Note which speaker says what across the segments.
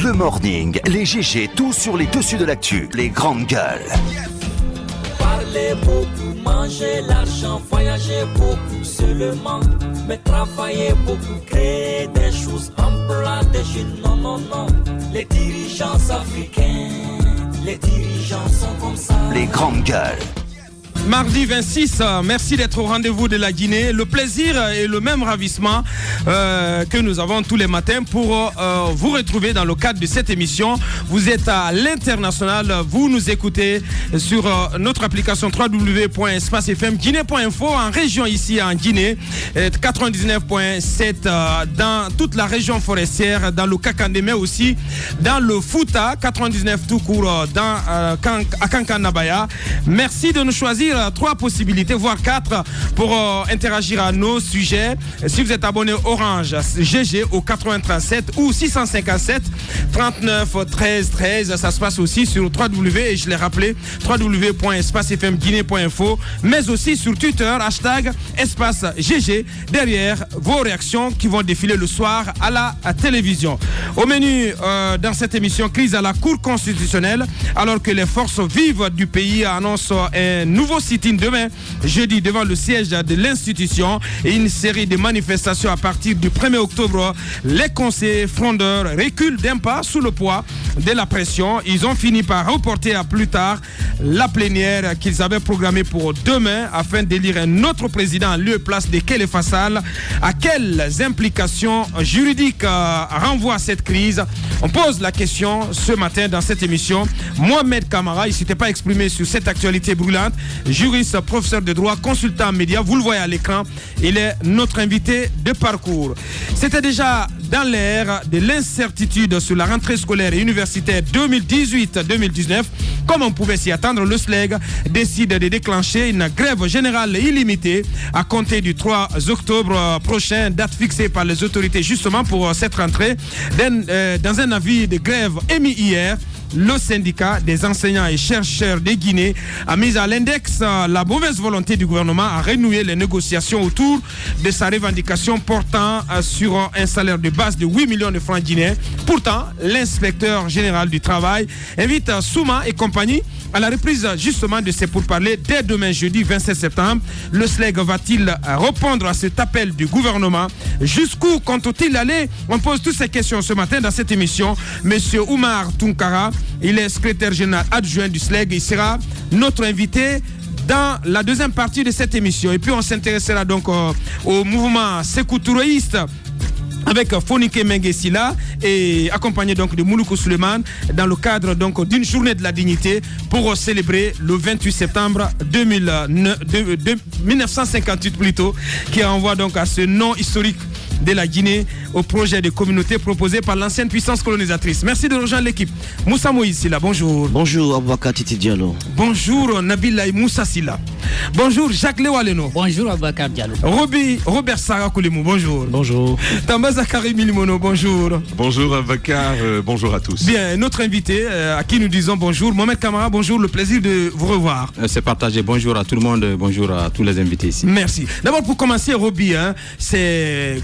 Speaker 1: Le morning, les GG, tout sur les dessus de l'actu. Les grandes gueules.
Speaker 2: Parler beaucoup, manger l'argent, voyager beaucoup seulement. Mais travailler beaucoup, créer des choses, emploi des jeunes. Non, non, non. Les dirigeants africains, les dirigeants sont comme ça.
Speaker 1: Les grandes gueules.
Speaker 3: Mardi 26, merci d'être au rendez-vous de la Guinée. Le plaisir et le même ravissement que nous avons tous les matins pour vous retrouver dans le cadre de cette émission. Vous êtes à l'international, vous nous écoutez sur notre application www.espacefmguinée.info en région ici en Guinée, 99.7 dans toute la région forestière, dans le Kakandé, mais aussi dans le Fouta, 99 tout court à Kankanabaya. Merci de nous choisir 3 possibilités, voire 4 pour interagir à nos sujets. Si vous êtes abonné Orange GG au 87 ou 657 39 13 13, ça se passe aussi sur www, et je l'ai rappelé, www.espacefmguinée.info, mais aussi sur Twitter, hashtag Espace GG, derrière vos réactions qui vont défiler le soir à la télévision. Au menu dans cette émission, crise à la Cour constitutionnelle, alors que les forces vives du pays annoncent un nouveau sit-in demain, jeudi, devant le siège de l'institution, et une série de manifestations à partir du 1er octobre. Les conseillers frondeurs reculent d'un pas sous le poids de la pression. Ils ont fini par reporter à plus tard la plénière qu'ils avaient programmée pour demain afin d'élire un autre président en lieu et place de Khalifa Sall. À quelles implications juridiques renvoie cette crise? On pose la question ce matin dans cette émission. Mohamed Kamara, il ne s'était pas exprimé sur cette actualité brûlante. Juriste, professeur de droit, consultant média, vous le voyez à l'écran, il est notre invité de parcours. C'était déjà dans l'ère de l'incertitude sur la rentrée scolaire et universitaire 2018-2019. Comme on pouvait s'y attendre, le SLEG décide de déclencher une grève générale illimitée à compter du 3 octobre prochain, date fixée par les autorités justement pour cette rentrée. Dans un avis de grève émis hier, le syndicat des enseignants et chercheurs de Guinée a mis à l'index la mauvaise volonté du gouvernement à renouer les négociations autour de sa revendication portant sur un salaire de base de 8 millions de francs guinéens. Pourtant, l'inspecteur général du travail invite Souma et compagnie à la reprise justement de ces pourparlers dès demain jeudi 27 septembre. Le SLEG va-t-il répondre à cet appel du gouvernement? Jusqu'où compte-t-il aller? On pose toutes ces questions ce matin dans cette émission. Monsieur Oumar Tunkara, il est secrétaire général adjoint du SLEG. Il sera notre invité dans la deuxième partie de cette émission. Et puis on s'intéressera donc au mouvement sécoutouréiste avec Fonike Mengesila et accompagné donc de Mouloukou Suleiman dans le cadre donc d'une journée de la dignité pour célébrer le 28 septembre 1958 plutôt, qui renvoie donc à ce nom historique de la Guinée au projet de communauté proposé par l'ancienne puissance colonisatrice. Merci de rejoindre l'équipe. Moussa Moïse Silla, bonjour.
Speaker 4: Bonjour Aboubakar Titi Diallo.
Speaker 3: Bonjour Nabila Moussa Silla. Bonjour Jacques Lewaleno.
Speaker 5: Bonjour Aboubakar Diallo.
Speaker 3: Robert Sarah Koulimou, bonjour.
Speaker 4: Bonjour.
Speaker 3: Tamba Zakari Milimono, bonjour.
Speaker 6: Bonjour Aboubakar, bonjour à tous.
Speaker 3: Bien, notre invité à qui nous disons bonjour, Mohamed Kamara, bonjour, le plaisir de vous revoir.
Speaker 7: C'est partagé, bonjour à tout le monde, bonjour à tous les invités ici.
Speaker 3: Merci. D'abord pour commencer, Roby, c'est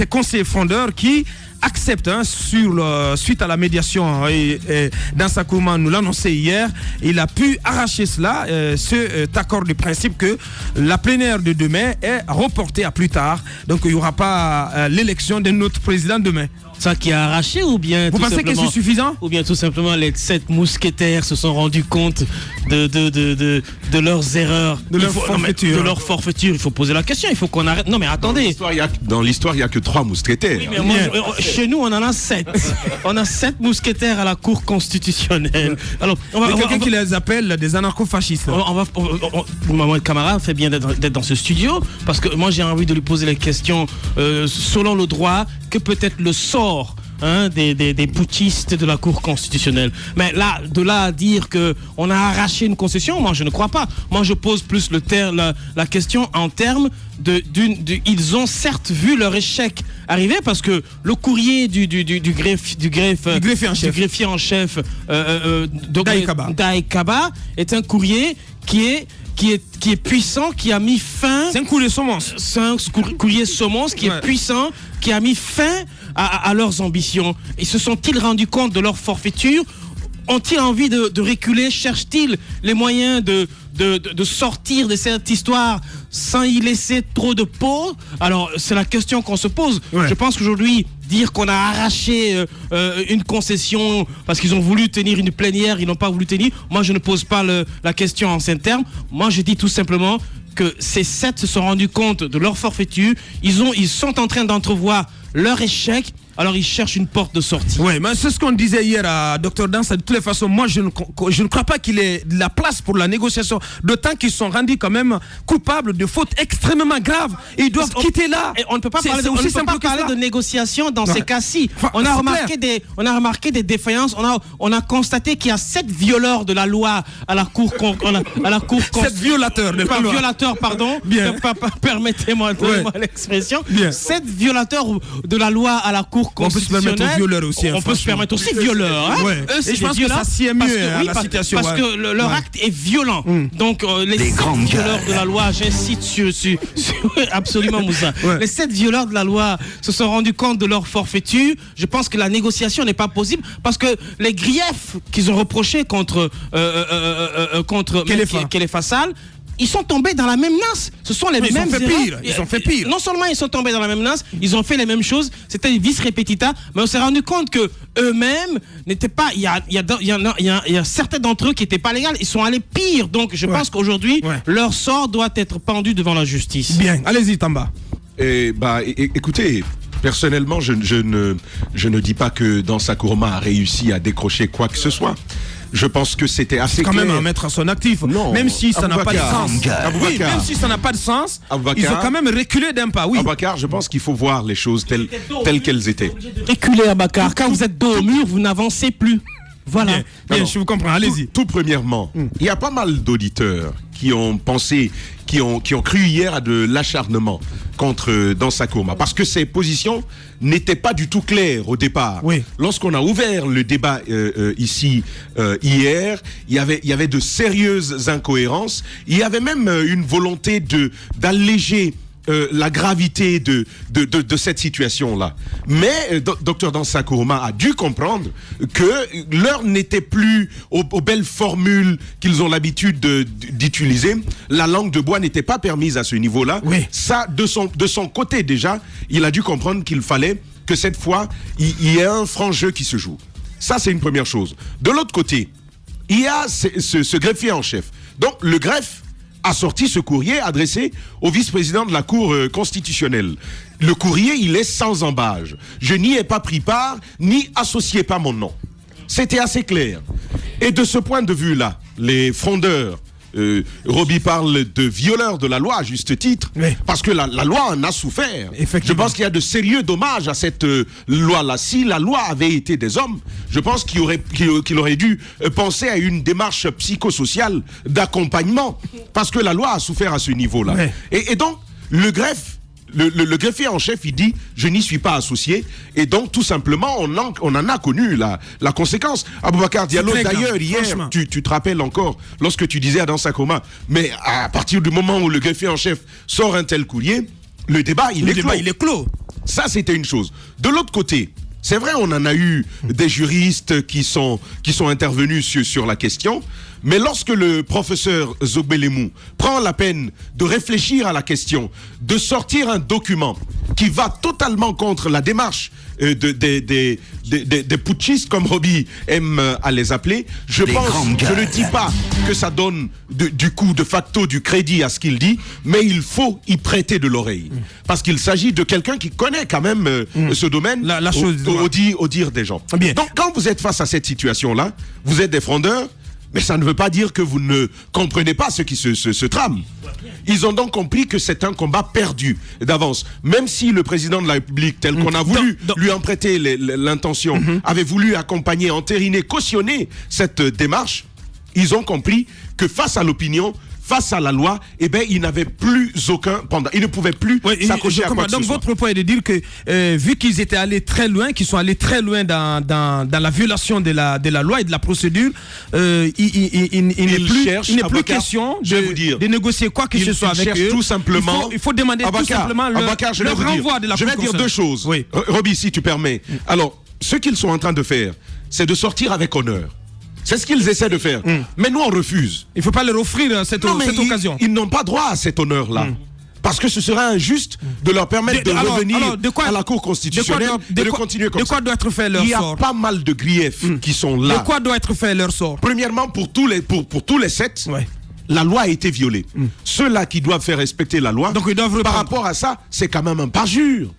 Speaker 3: conseiller frondeur qui accepte suite à la médiation et dans sa commande, nous l'annonçait hier, il a pu arracher cela, cet accord de principe que la plénière de demain est reportée à plus tard. Donc il n'y aura pas l'élection de notre président demain.
Speaker 5: Ça qui a arraché ou bien
Speaker 3: vous pensez que c'est suffisant?
Speaker 5: Ou bien tout simplement les 7 mousquetaires se sont rendus compte de leurs erreurs, de leur forfaiture. Il faut poser la question, il faut qu'on arrête. Non mais attendez.
Speaker 6: Dans l'histoire, il n'y a que 3 mousquetaires.
Speaker 5: Oui, mais chez nous, on en a 7. On a 7 mousquetaires à la Cour constitutionnelle. Alors,
Speaker 3: quelqu'un qui les appelle des anarcho-fascistes.
Speaker 5: Mohamed Kamara fait bien d'être dans ce studio parce que moi j'ai envie de lui poser les questions selon le droit, que peut être le sort des putschistes de la Cour constitutionnelle. Mais là, de là à dire qu'on a arraché une concession, moi je ne crois pas. Moi je pose plus la question en termes ils ont certes vu leur échec arriver parce que le courrier du greffier en chef Daïkaba est un courrier qui est puissant, qui a mis fin...
Speaker 3: C'est un courrier Somons.
Speaker 5: C'est un courrier Somons qui est puissant, qui a mis fin à leurs ambitions? Et se sont-ils rendus compte de leur forfaiture? Ont-ils envie de reculer? Cherchent-ils les moyens de sortir de cette histoire sans y laisser trop de peau? Alors, c'est la question qu'on se pose.
Speaker 3: Ouais.
Speaker 5: Je pense qu'aujourd'hui, dire qu'on a arraché une concession parce qu'ils ont voulu tenir une plénière, ils n'ont pas voulu tenir, moi, je ne pose pas la question en ces termes. Moi, je dis tout simplement que ces 7 se sont rendus compte de leur forfaiture. Ils sont en train d'entrevoir leur échec. Alors ils cherchent une porte de sortie.
Speaker 3: Oui, mais c'est ce qu'on disait hier à Dr Dans. De toutes les façons, moi je ne crois pas qu'il ait de la place pour la négociation. D'autant qu'ils sont rendus quand même coupables de fautes extrêmement graves. Et ils doivent quitter là.
Speaker 5: Et on ne peut pas parler, de négociation dans ces cas-ci.
Speaker 3: Enfin,
Speaker 5: on a remarqué des défaillances. On a constaté qu'il y a 7 violeurs de la loi à la cour.
Speaker 3: 7 violateurs de la loi.
Speaker 5: Violateurs, pardon.
Speaker 3: Bien.
Speaker 5: Permettez-moi l'expression.
Speaker 3: Bien.
Speaker 5: 7 violateurs de la loi à la cour
Speaker 3: on peut se permettre aux violeurs aussi.
Speaker 5: On peut se permettre aussi violeurs. Hein.
Speaker 3: Ouais.
Speaker 5: Eux,
Speaker 3: et je pense que ça sied mieux à la situation.
Speaker 5: Parce que leur acte est violent. Donc les 7 violeurs de la loi, j'incite sur absolument Moussa.
Speaker 3: Ouais.
Speaker 5: Les 7 violeurs de la loi se sont rendus compte de leur forfaiture. Je pense que la négociation n'est pas possible parce que les griefs qu'ils ont reprochés contre Khalifa Sall, ils sont tombés dans la même nasse. Ce sont les mêmes erreurs.
Speaker 3: Ils ont fait pire.
Speaker 5: Non seulement ils sont tombés dans la même nasse, ils ont fait les mêmes choses. C'était vis repetita, mais on s'est rendu compte que eux-mêmes n'étaient pas. Il y a certains d'entre eux qui n'étaient pas légaux. Ils sont allés pire. Donc je pense qu'aujourd'hui, leur sort doit être pendu devant la justice.
Speaker 3: Bien. Allez-y, Tamba.
Speaker 6: Écoutez. Personnellement, je ne dis pas que Dansa Kourma a réussi à décrocher quoi que ce soit. Je pense que c'était assez clair.
Speaker 3: Quand même à mettre à son actif.
Speaker 6: Non,
Speaker 3: même si ça n'a pas de sens.
Speaker 6: Oui,
Speaker 3: même si ça n'a pas de sens, ils ont quand même reculé d'un pas. Oui.
Speaker 6: Aboubacar, je pense qu'il faut voir les choses telles qu'elles étaient.
Speaker 5: Reculez, Aboubacar. Quand vous êtes dos au mur, vous n'avancez plus. Voilà.
Speaker 3: Bien, je vous comprends. Allez-y.
Speaker 6: Tout premièrement, il y a pas mal d'auditeurs qui ont pensé, qui ont cru hier à de l'acharnement contre Dansa Kourma, parce que ses positions n'étaient pas du tout claires au départ.
Speaker 3: Oui.
Speaker 6: Lorsqu'on a ouvert le débat ici hier, il y avait de sérieuses incohérences. Il y avait même une volonté d'alléger la gravité de cette situation-là. Mais Dr Dansa Kourma a dû comprendre que l'heure n'était plus aux belles formules qu'ils ont l'habitude d'utiliser. La langue de bois n'était pas permise à ce niveau-là.
Speaker 3: Oui.
Speaker 6: Ça, de son côté déjà, il a dû comprendre qu'il fallait que cette fois, il y ait un franc jeu qui se joue. Ça, c'est une première chose. De l'autre côté, il y a ce greffier en chef. Donc, le greffe a sorti ce courrier adressé au vice-président de la Cour constitutionnelle. Le courrier, il est sans embâge. Je n'y ai pas pris part, ni associé pas mon nom. C'était assez clair. Et de ce point de vue-là, les frondeurs, Roby parle de violeurs de la loi à juste titre,
Speaker 3: oui.
Speaker 6: Parce que la loi en a souffert. Je pense qu'il y a de sérieux dommages à cette loi-là. Si la loi avait été des hommes, je pense qu'il aurait dû penser à une démarche psychosociale d'accompagnement, parce que la loi a souffert à ce niveau-là.
Speaker 3: Oui.
Speaker 6: Et donc, le greffe, le greffier en chef, il dit « je n'y suis pas associé ». Et donc, tout simplement, on en a connu la conséquence. Aboubacar Diallo, d'ailleurs, hier, tu te rappelles encore, lorsque tu disais à Dansa Kourma, mais à partir du moment où le greffier en chef sort un tel courrier, le débat, il est clos. Ça, c'était une chose. De l'autre côté, c'est vrai, on en a eu des juristes qui sont intervenus sur la question. Mais lorsque le professeur Zogbelemou prend la peine de réfléchir à la question, de sortir un document qui va totalement contre la démarche des putschistes, comme Roby aime à les appeler, je ne dis pas que ça donne du coup de facto du crédit à ce qu'il dit, mais il faut y prêter de l'oreille. Parce qu'il s'agit de quelqu'un qui connaît quand même ce domaine au dire des gens.
Speaker 3: Bien.
Speaker 6: Donc quand vous êtes face à cette situation-là, vous êtes des frondeurs, mais ça ne veut pas dire que vous ne comprenez pas ce qui se trame. Ils ont donc compris que c'est un combat perdu d'avance. Même si le président de la République, tel qu'on a voulu lui en prêter l'intention, avait voulu accompagner, entériner, cautionner cette démarche, ils ont compris que face à l'opinion, face à la loi, eh ben, il n'avait plus aucun pendant. Il ne pouvait plus s'accrocher à quoi que ce soit.
Speaker 3: Donc votre propos est de dire que vu qu'ils étaient allés très loin, qu'ils sont allés très loin dans la violation de la loi et de la procédure, il n'est plus question de négocier quoi que ce soit avec eux.
Speaker 6: Tout simplement.
Speaker 3: Il faut demander tout simplement le renvoi de la
Speaker 6: Je vais dire deux choses. Oui. Roby, si tu permets. Alors, ce qu'ils sont en train de faire, c'est de sortir avec honneur. C'est ce qu'ils essaient de faire. Mais nous, on refuse.
Speaker 3: Il ne faut pas leur offrir cette occasion.
Speaker 6: Ils n'ont pas droit à cet honneur-là. Parce que ce serait injuste de leur permettre de revenir à la Cour constitutionnelle et de continuer comme ça.
Speaker 3: De quoi doit être fait leur sort?
Speaker 6: Il y a pas mal de griefs qui sont là.
Speaker 3: De quoi doit être fait leur sort?
Speaker 6: Premièrement, pour tous les 7, la loi a été violée. Ceux-là qui doivent faire respecter la loi,
Speaker 3: donc, ils doivent
Speaker 6: par rapport à ça, c'est quand même un parjure.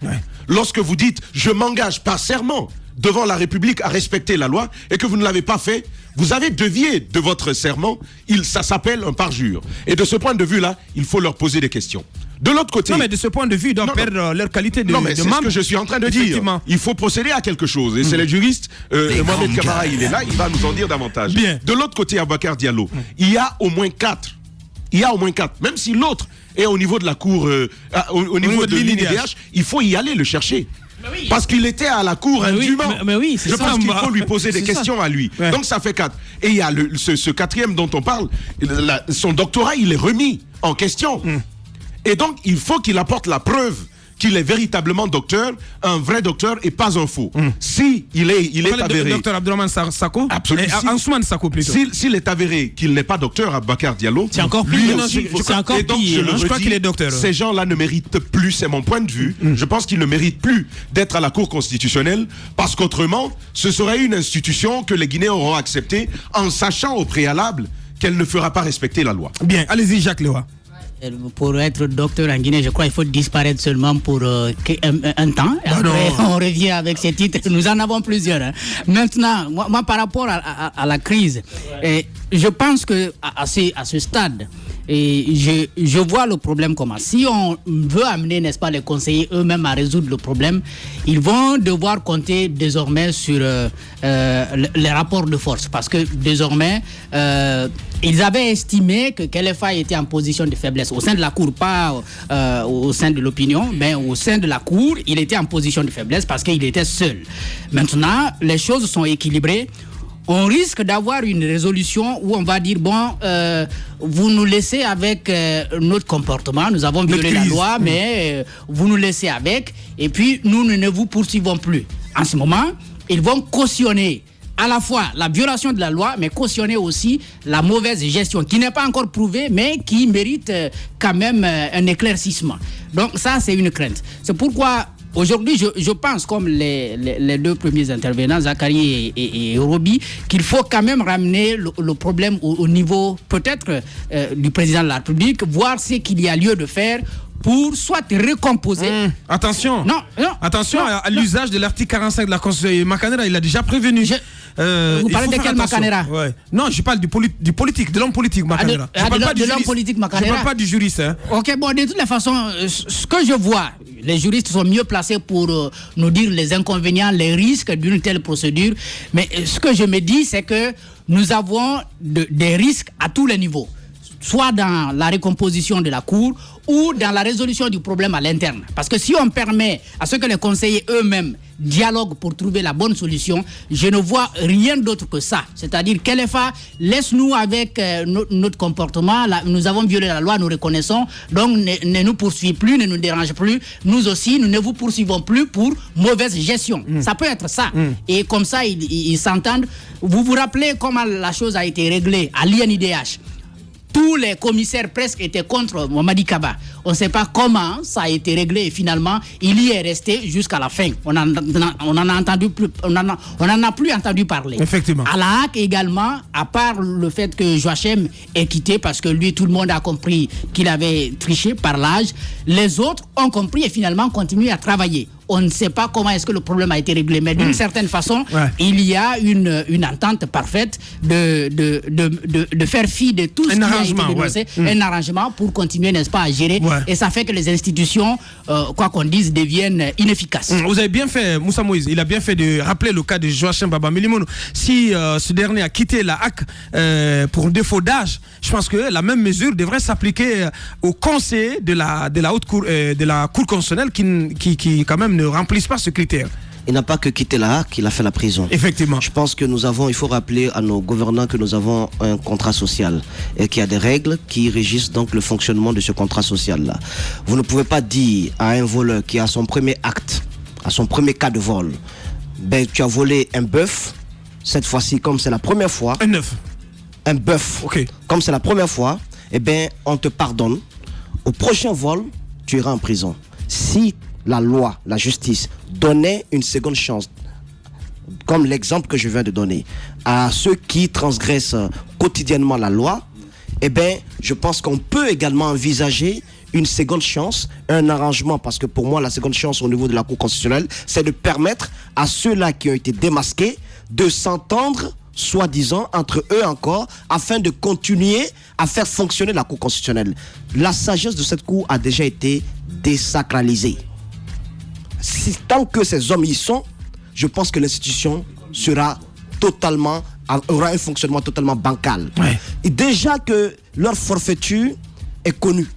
Speaker 6: Lorsque vous dites « je m'engage par serment devant la République à respecter la loi » et que vous ne l'avez pas fait, vous avez dévié de votre serment, ça s'appelle un parjure. Et de ce point de vue-là, il faut leur poser des questions. De l'autre côté...
Speaker 3: Non, mais de ce point de vue, ils doivent perdre leur qualité de membre.
Speaker 6: C'est ce que je suis en train de dire. Il faut procéder à quelque chose. Et c'est les juristes, Mohamed Kamara, il est là, il va nous en dire davantage.
Speaker 3: Bien.
Speaker 6: De l'autre côté, Aboubacar Diallo, il y a au moins 4. Il y a au moins 4. Même si l'autre est au niveau de la cour, au niveau de l'INDH, il faut y aller le chercher. Parce qu'il était à la cour indûment.
Speaker 5: Mais oui,
Speaker 6: je pense qu'il faut lui poser des questions à lui. Donc ça fait 4. Et il y a ce quatrième dont on parle, son doctorat, il est remis en question. Et donc, il faut qu'il apporte la preuve qu'il est véritablement docteur, un vrai docteur et pas un faux. Si il est avéré...
Speaker 3: Docteur Abdourahmane Sako.
Speaker 6: Absolument.
Speaker 3: Ansoumane Sako plutôt.
Speaker 6: S'il est avéré qu'il n'est pas docteur, Aboubacar Diallo...
Speaker 5: C'est encore pire.
Speaker 3: Je crois qu'il est docteur.
Speaker 6: Ces gens-là ne méritent plus, c'est mon point de vue, je pense qu'ils ne méritent plus d'être à la Cour constitutionnelle parce qu'autrement, ce serait une institution que les Guinéens auront acceptée en sachant au préalable qu'elle ne fera pas respecter la loi.
Speaker 3: Bien, allez-y Jacques Lewa.
Speaker 4: Pour être docteur en Guinée, je crois qu'il faut disparaître seulement pour un temps. Après, on revient avec ces titres. Nous en avons plusieurs. Hein. Maintenant, moi, par rapport à la crise, je pense que à ce stade, je vois le problème comment. Si on veut amener, n'est-ce pas, les conseillers eux-mêmes à résoudre le problème, ils vont devoir compter désormais sur les rapports de force. Parce que désormais, ils avaient estimé que Kelefa était en position de faiblesse au sein de la Cour, pas au sein de l'opinion, mais au sein de la Cour, il était en position de faiblesse parce qu'il était seul. Maintenant, les choses sont équilibrées. On risque d'avoir une résolution où on va dire, bon, vous nous laissez avec notre comportement, nous avons violé la loi, mais vous nous laissez avec, et puis nous ne vous poursuivons plus. En ce moment, ils vont cautionner à la fois la violation de la loi, mais cautionner aussi la mauvaise gestion, qui n'est pas encore prouvée, mais qui mérite quand même un éclaircissement. Donc ça, c'est une crainte. C'est pourquoi... Aujourd'hui, je pense, comme les deux premiers intervenants, Zachary et Roby, qu'il faut quand même ramener le problème au niveau peut-être du président de la République, voir ce qu'il y a lieu de faire pour soit recomposer...
Speaker 3: Attention, à l'usage de l'article 45 de la Constitution. Makanera, il a déjà prévenu.
Speaker 4: Vous parlez de quel Makanera?
Speaker 3: Non, je parle du politique, de l'homme politique Makanera. Je ne parle pas du
Speaker 4: l'homme politique Makanera.
Speaker 3: Je ne parle pas du juriste. Hein.
Speaker 4: Ok, bon, de toutes les façons, ce que je vois, les juristes sont mieux placés pour nous dire les inconvénients, les risques d'une telle procédure. Mais ce que je me dis, c'est que nous avons des risques à tous les niveaux. Soit dans la recomposition de la Cour ou dans la résolution du problème à l'interne. Parce que si on permet à ce que les conseillers eux-mêmes dialoguent pour trouver la bonne solution, je ne vois rien d'autre que ça. C'est-à-dire, Kelefa, laisse-nous avec notre comportement. Nous avons violé la loi, nous reconnaissons. Donc, ne nous poursuivez plus, ne nous dérange plus. Nous aussi, nous ne vous poursuivons plus pour mauvaise gestion. Ça peut être ça. Et comme ça, ils s'entendent. Vous vous rappelez comment la chose a été réglée à l'INDH? Tous les commissaires presque étaient contre Mamadi Kaba. On ne sait pas comment ça a été réglé et finalement, il y est resté jusqu'à la fin. On n'en a plus entendu parler.
Speaker 3: Effectivement.
Speaker 4: À la HAC également, à part le fait que Joachim est quitté parce que lui, tout le monde a compris qu'il avait triché par l'âge, les autres ont compris et finalement continué à travailler. on ne sait pas comment est-ce que le problème a été réglé. Mais d'une certaine façon, il y a une entente parfaite de faire fi de tout ce qui a été dénoncé, un arrangement pour continuer, n'est-ce pas, à gérer. Et ça fait que les institutions, quoi qu'on dise, deviennent inefficaces.
Speaker 3: Vous avez bien fait, Moussa Moïse, il a bien fait de rappeler le cas de Joachim Baba Milimono. Si ce dernier a quitté la HAC pour défaut d'âge, je pense que la même mesure devrait s'appliquer aux conseillers de la haute cour, de la cour constitutionnelle qui quand même ne remplissent pas ce critère.
Speaker 8: Il n'a pas que quitté la HAC, il a fait la prison.
Speaker 3: Effectivement.
Speaker 8: Je pense que il faut rappeler à nos gouvernants que nous avons un contrat social et qu'il y a des règles qui régissent donc le fonctionnement de ce contrat social-là. Vous ne pouvez pas dire à un voleur qui a son premier acte, à son premier cas de vol, ben tu as volé un bœuf, cette fois-ci comme c'est la première fois. Un bœuf. Comme c'est la première fois, eh ben on te pardonne. Au prochain vol, tu iras en prison. Si la loi, la justice, donnait une seconde chance, comme l'exemple que je viens de donner, à ceux qui transgressent quotidiennement la loi, eh bien, je pense qu'on peut également envisager une seconde chance, un arrangement, parce que pour moi, la seconde chance au niveau de la Cour constitutionnelle, c'est de permettre à ceux-là qui ont été démasqués de s'entendre, soi-disant, entre eux encore, afin de continuer à faire fonctionner la Cour constitutionnelle. La sagesse de cette Cour a déjà été désacralisée. Tant que ces hommes y sont, je pense que l'institution aura un fonctionnement totalement bancal. Et déjà que leur forfaiture est connue,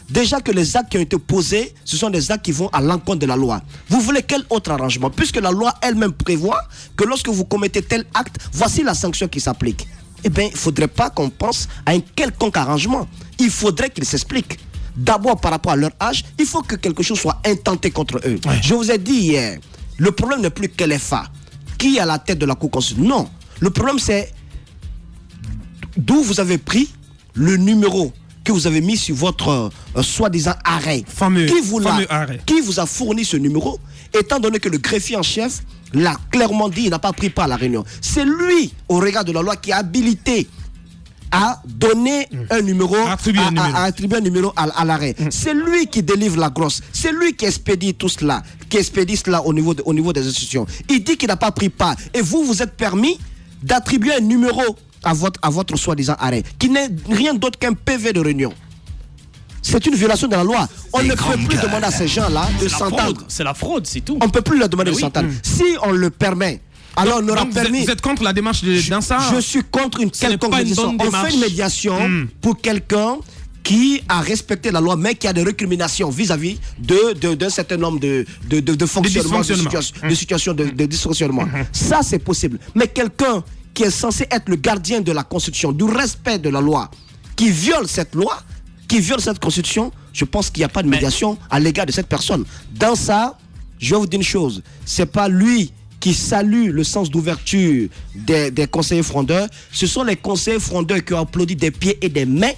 Speaker 8: déjà que les actes qui ont été posés, ce sont des actes qui vont à l'encontre de la loi. Vous voulez quel autre arrangement? Puisque la loi elle-même prévoit que lorsque vous commettez tel acte, voici la sanction qui s'applique. Eh bien, il ne faudrait pas qu'on pense à un quelconque arrangement. Il faudrait qu'ils s'expliquent. D'abord, par rapport à leur âge, il faut que quelque chose soit intenté contre eux. Je vous ai dit hier, le problème n'est plus Kelefa, qui est à la tête de la Cour constitutionnelle. Non, le problème c'est d'où vous avez pris le numéro que vous avez mis sur votre soi-disant arrêt. Qui vous a fourni ce numéro, étant donné que le greffier en chef l'a clairement dit, il n'a pas pris part à la réunion. C'est lui, au regard de la loi, qui est habilité à donner un numéro, à attribuer un numéro à l'arrêt. C'est lui qui délivre la grosse. C'est lui qui expédie tout cela, au niveau des institutions. Il dit qu'il n'a pas pris part. Et vous êtes permis d'attribuer un numéro à votre soi-disant arrêt, qui n'est rien d'autre qu'un PV de réunion. C'est une violation de la loi. On ne peut plus demander à ces gens-là de s'entendre.
Speaker 5: C'est la fraude, c'est tout.
Speaker 8: On ne peut plus leur demander de s'entendre. Si on le permet, alors on aura permis.
Speaker 3: Vous êtes contre la démarche d'Ansa?
Speaker 8: Je suis contre une quelconque médiation. On fait une médiation pour quelqu'un qui a respecté la loi, mais qui a des récriminations vis-à-vis d'un certain nombre de fonctionnements, de situations de dysfonctionnement. Ça, c'est possible. Mais quelqu'un qui est censé être le gardien de la Constitution, du respect de la loi, qui viole cette loi, qui viole cette Constitution, je pense qu'il n'y a pas de médiation à l'égard de cette personne. Dans ça, je vais vous dire une chose, c'est pas lui qui salue le sens d'ouverture des conseillers frondeurs, ce sont les conseillers frondeurs qui ont applaudi des pieds et des mains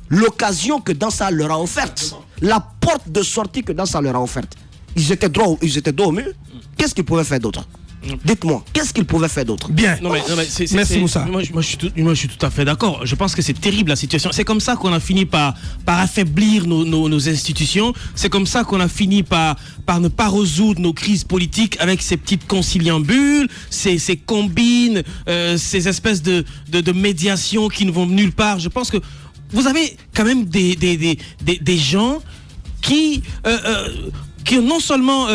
Speaker 8: l'occasion que Dansa leur a offerte, la porte de sortie que Dansa leur a offerte. Ils étaient dos au mur. Qu'est-ce qu'ils pouvaient faire d'autre? Dites-moi, qu'est-ce qu'ils pouvaient faire d'autre?
Speaker 3: Bien.
Speaker 5: Merci Moussa. Moi, je suis tout à fait d'accord. Je pense que c'est terrible la situation. C'est comme ça qu'on a fini par affaiblir nos institutions. C'est comme ça qu'on a fini par ne pas résoudre nos crises politiques avec ces petites conciliambules, ces combines, ces espèces de médiations qui ne vont nulle part. Je pense que vous avez quand même des gens qui ont non seulement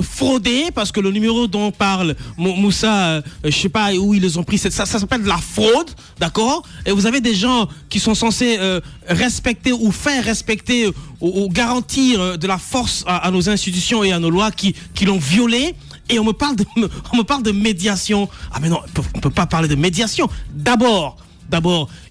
Speaker 5: fraudé, parce que le numéro dont parle Moussa, je sais pas où ils les ont pris, ça s'appelle de la fraude, d'accord? Et vous avez des gens qui sont censés respecter ou faire respecter ou garantir de la force à nos institutions et à nos lois qui l'ont violé. Et on me parle de médiation. Ah mais non, on peut pas parler de médiation. D'abord,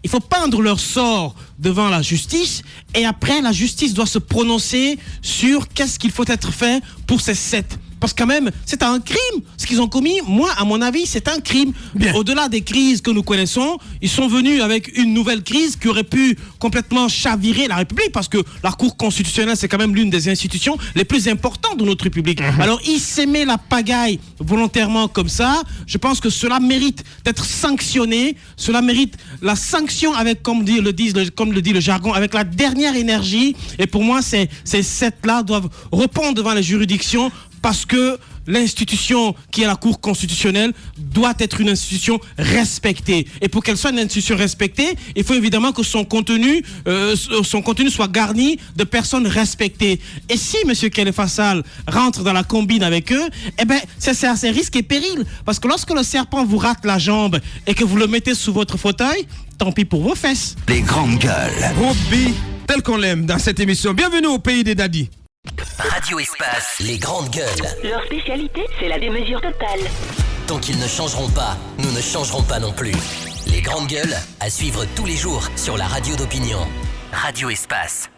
Speaker 5: il faut peindre leur sort devant la justice, et après la justice doit se prononcer sur qu'est-ce qu'il faut être fait pour ces 7 parce que quand même, c'est un crime. Ce qu'ils ont commis, moi, à mon avis, c'est un crime. Au-delà des crises que nous connaissons, ils sont venus avec une nouvelle crise qui aurait pu complètement chavirer la République, parce que la Cour constitutionnelle, c'est quand même l'une des institutions les plus importantes de notre République. Alors, ils s'aimaient la pagaille volontairement comme ça. Je pense que cela mérite d'être sanctionné. Cela mérite la sanction avec, comme le dit le jargon, avec la dernière énergie. Et pour moi, ces sept-là doivent répondre devant les juridictions, parce que l'institution qui est la Cour constitutionnelle doit être une institution respectée. Et pour qu'elle soit une institution respectée, il faut évidemment que son contenu soit garni de personnes respectées. Et si M. Khalifa Sall rentre dans la combine avec eux, eh ben, c'est à ses risques et périls. Parce que lorsque le serpent vous rate la jambe et que vous le mettez sous votre fauteuil, tant pis pour vos fesses.
Speaker 1: Les grandes gueules.
Speaker 3: Roby, tel qu'on l'aime dans cette émission. Bienvenue au pays des daddies.
Speaker 9: Radio Espace, les grandes gueules.
Speaker 10: Leur spécialité, c'est la démesure totale.
Speaker 9: Tant qu'ils ne changeront pas, nous ne changerons pas non plus. Les grandes gueules, à suivre tous les jours sur la radio d'opinion. Radio Espace.